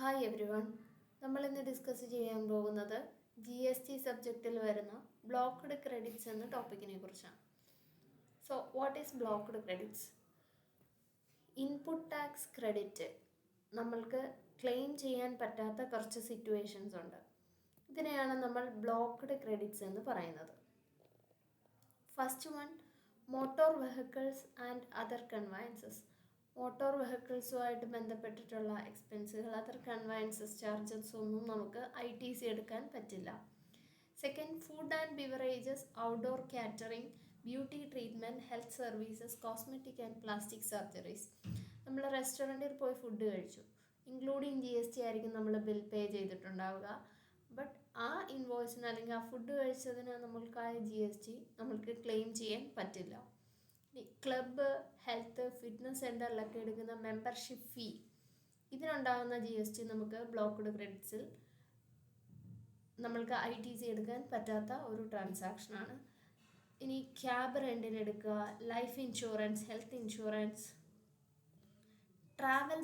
Hi every one. നമ്മളിന്ന് discuss ചെയ്യാൻ പോകുന്നത് GST സബ്ജക്റ്റിൽ വരുന്ന ബ്ലോക്ക്ഡ് ക്രെഡിറ്റ്സ് എന്ന ടോപ്പിക്കിനെ കുറിച്ചാണ്. So what is blocked credits? Input tax credit നമ്മൾക്ക് ക്ലെയിം ചെയ്യാൻ പറ്റാത്ത കുറച്ച് സിറ്റുവേഷൻസ് ഉണ്ട്. ഇതിനെയാണ് നമ്മൾ ബ്ലോക്ക്ഡ് ക്രെഡിറ്റ്സ് എന്ന് പറയുന്നത്. First one, motor vehicles and other conveyances. Motor വെഹിക്കിൾസുമായിട്ട് ബന്ധപ്പെട്ടിട്ടുള്ള എക്സ്പെൻസുകൾ, അതർ കൺവയൻസസ് ചാർജസ് ഒന്നും നമുക്ക് ITC എടുക്കാൻ പറ്റില്ല. Second, food and beverages, outdoor catering, beauty treatment, health services, cosmetic and plastic surgeries. നമ്മൾ റെസ്റ്റോറൻറ്റിൽ പോയി ഫുഡ് കഴിച്ചു, ഇൻക്ലൂഡിങ് GST ആയിരിക്കും നമ്മൾ ബിൽ പേ ചെയ്തിട്ടുണ്ടാവുക. ബട്ട് ആ ഇൻവോയ്സിന് അല്ലെങ്കിൽ ആ ഫുഡ് കഴിച്ചതിന് നമ്മൾക്കായ GST നമ്മൾക്ക് ക്ലെയിം ചെയ്യാൻ പറ്റില്ല. ക്ലബ്ബ്, ഹെൽത്ത്, ഫിറ്റ്നസ് സെൻ്ററിലൊക്കെ എടുക്കുന്ന മെമ്പർഷിപ്പ് ഫീ, ഇതിനുണ്ടാകുന്ന GST നമുക്ക് ബ്ലോക്ക്ഡ് ക്രെഡിറ്റ്സിൽ നമ്മൾക്ക് ITC എടുക്കാൻ പറ്റാത്ത ഒരു ട്രാൻസാക്ഷനാണ്. ഇനി ക്യാബ് റെൻറ്റിന് എടുക്കുക, life insurance, health insurance, travel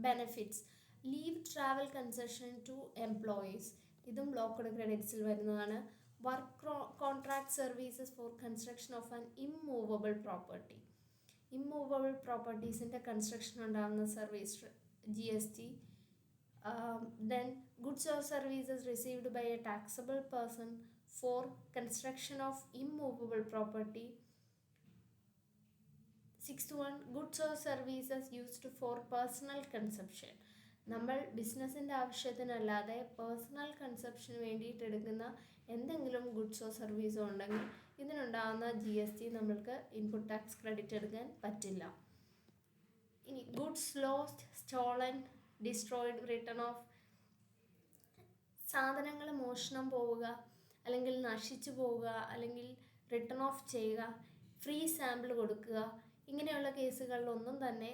benefits, leave travel concession to employees, ഇതും ബ്ലോക്ക്ഡ് ക്രെഡിറ്റ്സിൽ വരുന്നതാണ്. Work contract services for construction of an immovable property, immovable പ്രോപ്പർട്ടീസിൻ്റെ കൺസ്ട്രക്ഷൻ ഉണ്ടാകുന്ന service GST. Then goods or services received by a taxable person for construction of immovable property. Sixth one, goods or services used for personal consumption. നമ്മൾ ബിസിനസ്സിൻ്റെ ആവശ്യത്തിനല്ലാതെ personal കൺസംപ്ഷന് വേണ്ടിയിട്ട് എടുക്കുന്ന എന്തെങ്കിലും ഗുഡ്സോ സർവീസോ ഉണ്ടെങ്കിൽ ഇതിനുണ്ടാകുന്ന GST നമ്മൾക്ക് input tax credit എടുക്കാൻ പറ്റില്ല. ഇനി goods lost, stolen, destroyed, return of, സാധനങ്ങൾ മോഷണം പോവുക അല്ലെങ്കിൽ നശിച്ചു പോവുക അല്ലെങ്കിൽ റിട്ടേൺ ഓഫ് ചെയ്യുക, ഫ്രീ സാമ്പിൾ കൊടുക്കുക, ഇങ്ങനെയുള്ള കേസുകളിലൊന്നും തന്നെ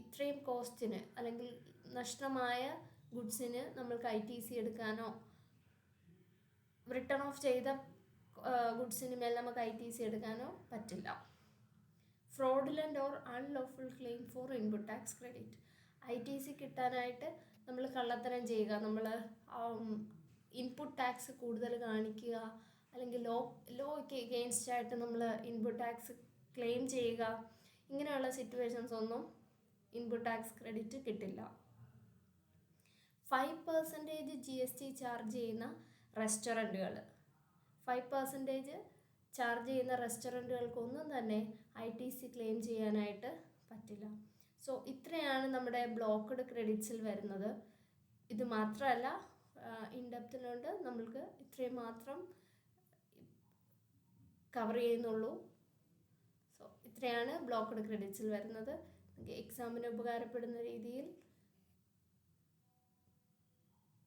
ഇത്രയും കോസ്റ്റിന് അല്ലെങ്കിൽ നഷ്ടമായ ഗുഡ്സിന് നമ്മൾക്ക് ITC എടുക്കാനോ റിട്ടേൺ ഓഫ് ചെയ്ത ഗുഡ്സിന് മേൽ നമുക്ക് ITC എടുക്കാനോ പറ്റില്ല. Fraudulent or unlawful claim four input tax credit. ITC കിട്ടാനായിട്ട് നമ്മൾ കള്ളത്തരം ചെയ്യുക, നമ്മൾ ഇൻപുട്ട് ടാക്സ് കൂടുതൽ കാണിക്കുക അല്ലെങ്കിൽ ലോയ്ക്ക് എഗെയിൻസ്റ്റ് ആയിട്ട് നമ്മൾ ഇൻപുട്ട് ടാക്സ് ക്ലെയിം ചെയ്യുക, ഇങ്ങനെയുള്ള സിറ്റുവേഷൻസ് ഒന്നും ഇൻപുട്ട് ടാക്സ് ക്രെഡിറ്റ് കിട്ടില്ല. 5% GST ചാർജ് ചെയ്യുന്ന റെസ്റ്റോറൻറ്റുകൾ, 5% ചാർജ് ചെയ്യുന്ന റെസ്റ്റോറൻറ്റുകൾക്കൊന്നും തന്നെ ITC ക്ലെയിം ചെയ്യാനായിട്ട് പറ്റില്ല. സോ ഇത്രയാണ് നമ്മുടെ ബ്ലോക്ക്ഡ് ക്രെഡിറ്റ്സിൽ വരുന്നത്. ഇത് മാത്രമല്ല, ഇൻഡെപ്തിലുണ്ട്, നമ്മൾക്ക് ഇത്രയും മാത്രം കവർ ചെയ്യുന്നുള്ളൂ. സോ ഇത്രയാണ് ബ്ലോക്ക്ഡ് ക്രെഡിറ്റ്സിൽ വരുന്നത്. എക്സാമിന് ഉപകാരപ്പെടുന്ന രീതിയിൽ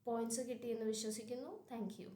പോയിൻറ്റ്സ് കിട്ടിയെന്ന് വിശ്വസിക്കുന്നു. Thank you.